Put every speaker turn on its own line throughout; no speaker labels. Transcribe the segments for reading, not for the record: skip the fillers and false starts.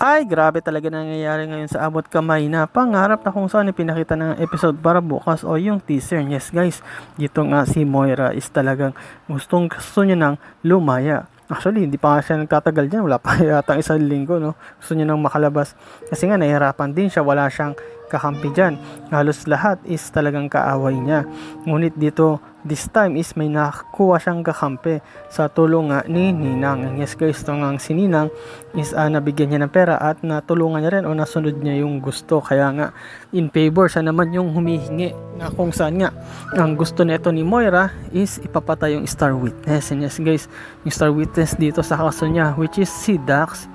Ay, grabe talaga nangyayari ngayon sa abot kamay na pangarap na kung saan ipinakita ng episode para bukas o yung teaser. Yes guys, dito nga si Moira is talagang gusto niya nang lumaya. Actually, hindi pa nga siya nagtatagal dyan. Wala pa yata isang linggo, no? Gusto niya nang makalabas. Kasi nga, nahihirapan din siya. Wala siyang kakampi dyan. Halos lahat is talagang kaaway niya. Ngunit dito, this time is may nakakuha siyang kakampi sa tulong nga ni Ninang. And yes guys, ito nga si Ninang is nabigyan niya ng pera at natulungan niya rin o nasunod niya yung gusto. Kaya nga, in favor siya naman yung humihingi na kung saan nga ang gusto nito ni Moira is ipapatay yung Star Witness. And yes guys, yung Star Witness dito sa kaso niya, which is si Dax.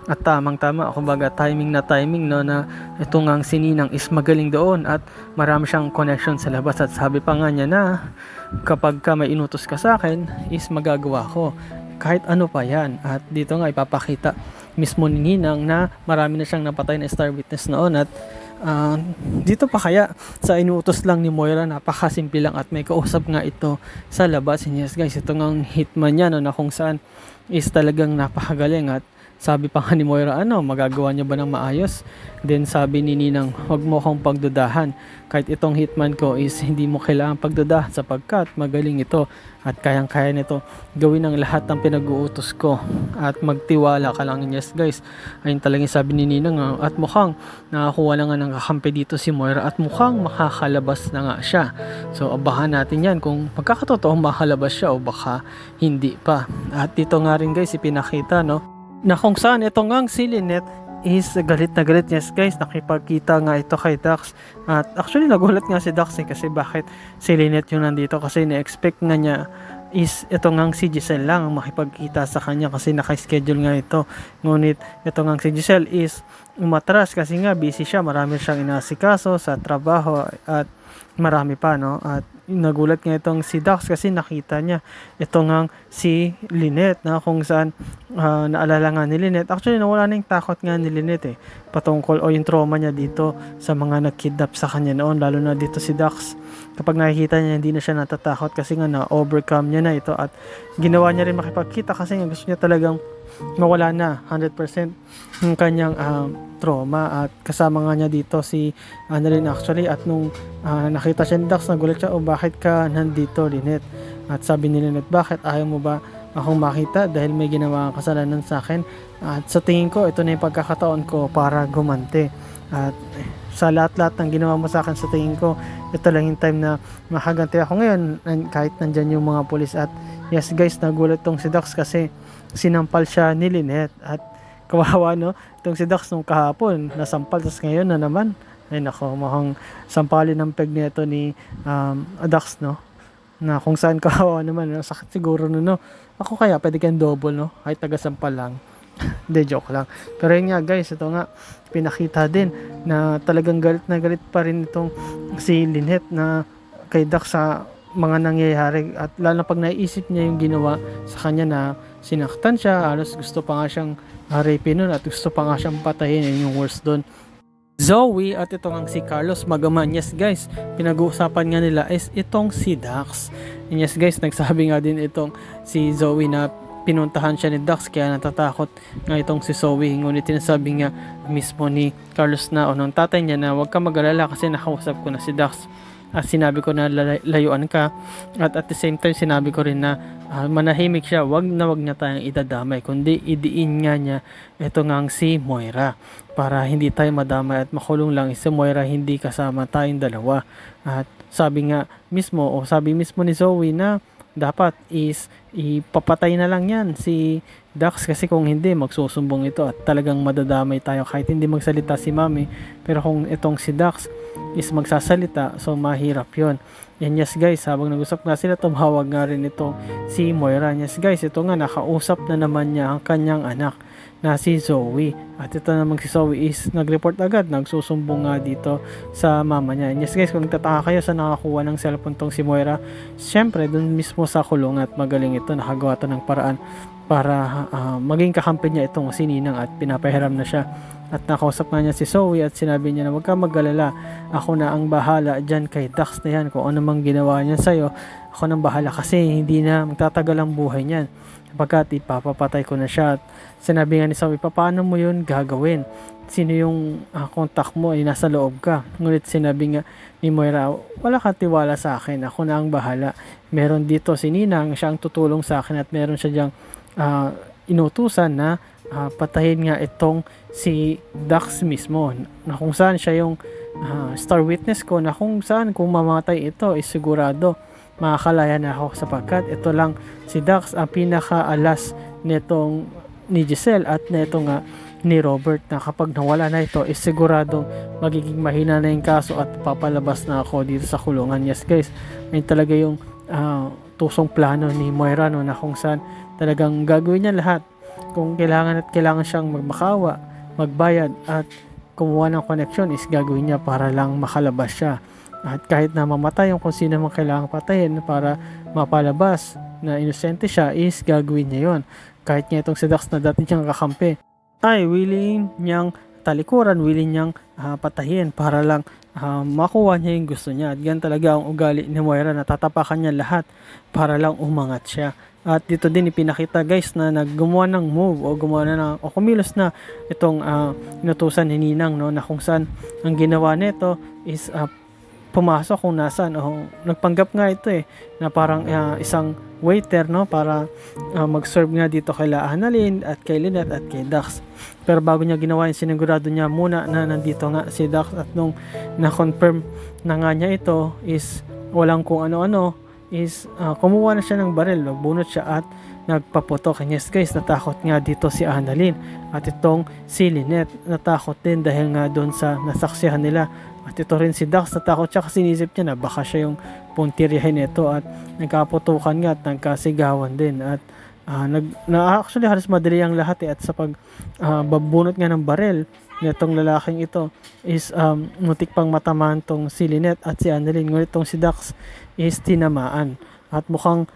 At tamang-tama, kumbaga timing na timing, no, na ito nga si Ninang is magaling doon at marami siyang connection sa labas. At sabi pa nga niya na kapag ka may inutos ka sa akin is magagawa ko kahit ano pa yan. At dito nga ipapakita mismo ni Ninang na marami na siyang napatay na Star Witness noon. At dito pa kaya sa inuutos lang ni Moira, napakasimple lang at may kausap nga ito sa labas. And yes guys, ito nga hitman niya, no, na kung saan is talagang napakagaling. At sabi pa nga ni Moira, magagawa niya ba ng maayos? Then sabi ni Ninang, huwag mo akong pagdudahan. Kahit itong hitman ko is hindi mo kailangan pagdudahan sapagkat magaling ito at kayang-kaya nito gawin ang lahat ng pinag-uutos ko at magtiwala ka lang. Yes guys, ayun talagang sabi ni Ninang, at mukhang nakakuha na nga ng kakampi dito si Moira at mukhang makakalabas na nga siya. So abahan natin yan kung magkakatotoong makalabas siya o baka hindi pa. At dito nga rin guys ipinakita, no, na kung saan ito ngang si Lynette is galit na galit. Yes guys, nakipagkita nga ito kay Dax. At actually nagulat nga si Dax kasi bakit si Lynette yung nandito, kasi na-expect nga niya is ito ngang si Giselle lang makipagkita sa kanya kasi naka-schedule nga ito. Ngunit ito ngang si Giselle is umatras kasi nga busy siya, marami siyang inasikaso sa trabaho at marami pa, no. At nagulat nga itong si Dax kasi nakita niya ito ngang si Lynette, na kung saan naalala nga ni Lynette, actually nawala na yung takot nga ni Lynette patungkol o yung trauma niya dito sa mga nagkidnap sa kanya noon, lalo na dito si Dax. Kapag nakikita niya, hindi na siya natatakot kasi nga na-overcome niya na ito at ginawa niya rin makipagkita kasi nga gusto niya talagang mawala na 100% yung kanyang trauma. At kasama nga niya dito si Annalyn actually, at nung nakita siya ni Dax, nagulat siya, bakit ka nandito Lynette? At sabi ni Lynette, bakit ayaw mo ba akong makita dahil may ginawa kasalanan sa akin? At sa tingin ko, ito na yung pagkakataon ko para gumanti. At sa lahat-lahat ng ginawa mo sa akin, sa tingin ko, ito lang yung time na makaganti ako ngayon kahit nandyan yung mga pulis. At yes guys, nagulat tong si Dax kasi sinampal siya ni Lynette. At kawawa, no, itong si Dax nung kahapon nasampal, tapos ngayon na naman, ay nako, mukhang sampalin ng peg nito ni Dax, no, na kung saan kawawa naman, no? Sakit siguro no. Ako kaya pwede kayong double, no, kahit taga-sampal lang. De, joke lang. Pero yun nga guys, ito nga pinakita din na talagang galit na galit pa rin itong si Lynette na kay Dax sa mga nangyayari, at lalo na pag naisip niya yung ginawa sa kanya na sinaktan siya, halos gusto pa nga siyang rape nun at gusto pa nga siyang patayin. Yun yung worst doon. Zoe at itong si Carlos magaman. Yes guys, pinag-uusapan nga nila is itong si Dax. And yes guys, nagsabi nga din itong si Zoe na pinuntahan siya ni Dax kaya natatakot nga itong si Zoe. Ngunit tinasabi nga mismo ni Carlos na o ng tatay niya na huwag ka mag-alala kasi nakausap ko na si Dax at sinabi ko na layuan ka, at the same time sinabi ko rin na manahimik siya, wag niya tayong idadamay kundi idiin nga niya ito ngang si Moira para hindi tayo madamay at makulong lang si Moira, hindi kasama tayong dalawa. At sabi mismo ni Zoe na dapat is ipapatay na lang yan si Dax kasi kung hindi magsusumbong ito at talagang madadamay tayo kahit hindi magsalita si Mami. Pero kung itong si Dax is magsasalita, so mahirap yon. And yes guys, habang nag-usap nga sila, tumawag nga rin itong si Moira. Yes guys, ito nga nakausap na naman niya ang kanyang anak na si Zoe. At ito namang si Zoe is nag-report agad, nagsusumbong nga dito sa mama niya. And yes guys, kung nagtataka kayo sa nakakuha ng cellphone tong si Moira, syempre dun mismo sa kulungan at magaling ito, nakagawa to ng paraan para maging kakampi niya itong si Ninang at pinapahiram na siya. At nakausap nga niya si Zoe at sinabi niya na huwag ka mag-alala, ako na ang bahala dyan kay Dax na yan, kung ano mang ginawa niya sa'yo, ako nang bahala kasi hindi na magtatagal ang buhay niyan pagkat ipapapatay ko na siya. At sinabi nga ni Zoe, paano mo yun gagawin? Sino yung contact mo? Nasa loob ka. Ngunit sinabi nga ni Moira, wala ka tiwala sa akin, ako na ang bahala. Meron dito si Ninang, siya ang tutulong sa akin at meron siya dyang inutusan na patayin nga itong si Dax mismo, na kung saan siya yung star witness ko, na kung saan kung mamatay ito is sigurado makakalaya na ako sapagkat ito lang si Dax ang pinaka-alas nitong ni Giselle at neto nga ni Robert, na kapag nawala na ito is siguradong magiging mahina na yung kaso at papalabas na ako dito sa kulungan. Yes guys, ayun talaga yung tusong plano ni Moira, no, na kung saan talagang gagawin niya lahat kung kailangan siyang magmakawa, magbayad at kumuha ng connection is gagawin niya para lang makalabas siya. At kahit na mamatay yung kung sino man kailangang patayin para mapalabas na inosente siya is gagawin niya yon. Kahit nga itong si Dax na dati niyang kakampi ay willing niyang talikuran, willing niyang patayin para lang makuha niya yung gusto niya. At yan talaga ang ugali ni Moira, na tatapakan niya lahat para lang umangat siya. At dito din ipinakita guys na naggumawa ng move o gumawa na o kumilos na itong inutusan ni Ninang, no, na kung saan ang ginawa nito is pumasok kung nasaan o nagpanggap nga ito na parang isang waiter, no, para mag-serve nga dito kay Annalyn at kay Lynette at kay Dax. Pero bago niya ginawa yun, sinigurado niya muna na nandito nga si Dax, at nung na-confirm na nga niya ito is walang kung ano-ano is kumuha na siya ng baril, nagbunot siya at nagpaputok. And yes guys, natakot nga dito si Annalyn at itong si Lynette natakot din dahil nga doon sa nasaksihan nila. At ito rin si Dax, natakot siya kasi inisip niya na baka siya yung puntiryahin nito at nagkaputukan nga at nagkasigawan din. At actually halos madali ang lahat at sa pagbabunot nga ng baril nitong lalaking ito is mutik pang matamaan tong si Lynette at si Annalyn. Ngunit itong si Dax is tinamaan at mukhang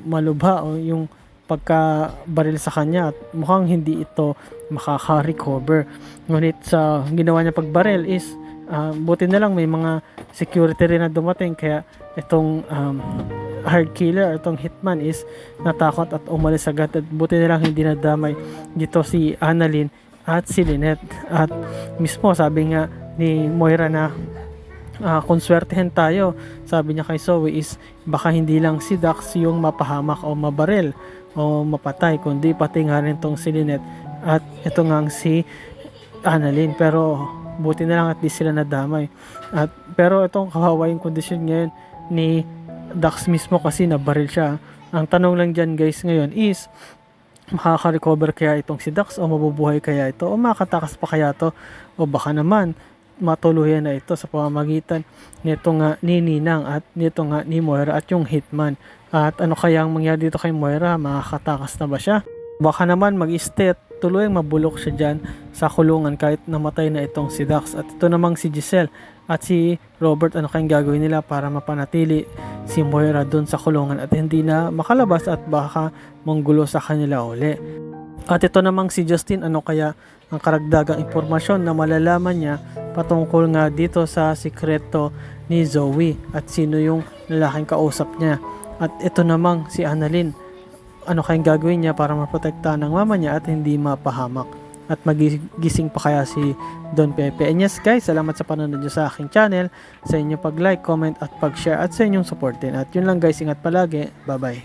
malubha o yung pagkabaril sa kanya at mukhang hindi ito makaka-recover. Ngunit sa ginawa niya pagbaril is buti na lang may mga security rin na dumating, kaya itong hard killer, itong hitman is natakot at umalis agad. At buti na lang hindi nadamay dito si Annalyn at si Lynette. At mismo sabi nga ni Moira na kung swertehin tayo, sabi niya kay Zoe, is baka hindi lang si Dax yung mapahamak o mabaril o mapatay, kundi pati nga rin tong si Lynette at ito nga si Annalyn. Pero buti na lang at least sila nadamay. Pero itong kawawa yung kondisyon ngayon ni Dax mismo kasi nabaril siya. Ang tanong lang dyan guys ngayon is makaka-recover kaya itong si Dax o mabubuhay kaya ito o makakatakas pa kaya ito o baka naman matuluyan na ito sa pamamagitan nito nga ni Ninang at nito nga ni Moira at yung hitman. At ano kaya ang mangyari dito kay Moira? Makakatakas na ba siya? Baka naman mag-stay at tuluyang mabulok siya dyan sa kulungan kahit namatay na itong si Dax. At ito namang si Giselle at si Robert, ano kayang gagawin nila para mapanatili si Moira doon sa kulungan at hindi na makalabas at baka manggulo sa kanila uli. At ito namang si Justin, ano kaya ang karagdagang impormasyon na malalaman niya patungkol nga dito sa sikreto ni Zoe at sino yung lalaking kausap niya. At ito namang si Annalyn, ano kayang gagawin niya para maprotektahan ng mama niya at hindi mapahamak at magigising pa kaya si Don Pepe. And yes guys, salamat sa panonood niyo sa aking channel, sa inyong pag-like, comment at pag-share at sa inyong support din. At yun lang guys, ingat palagi, bye bye.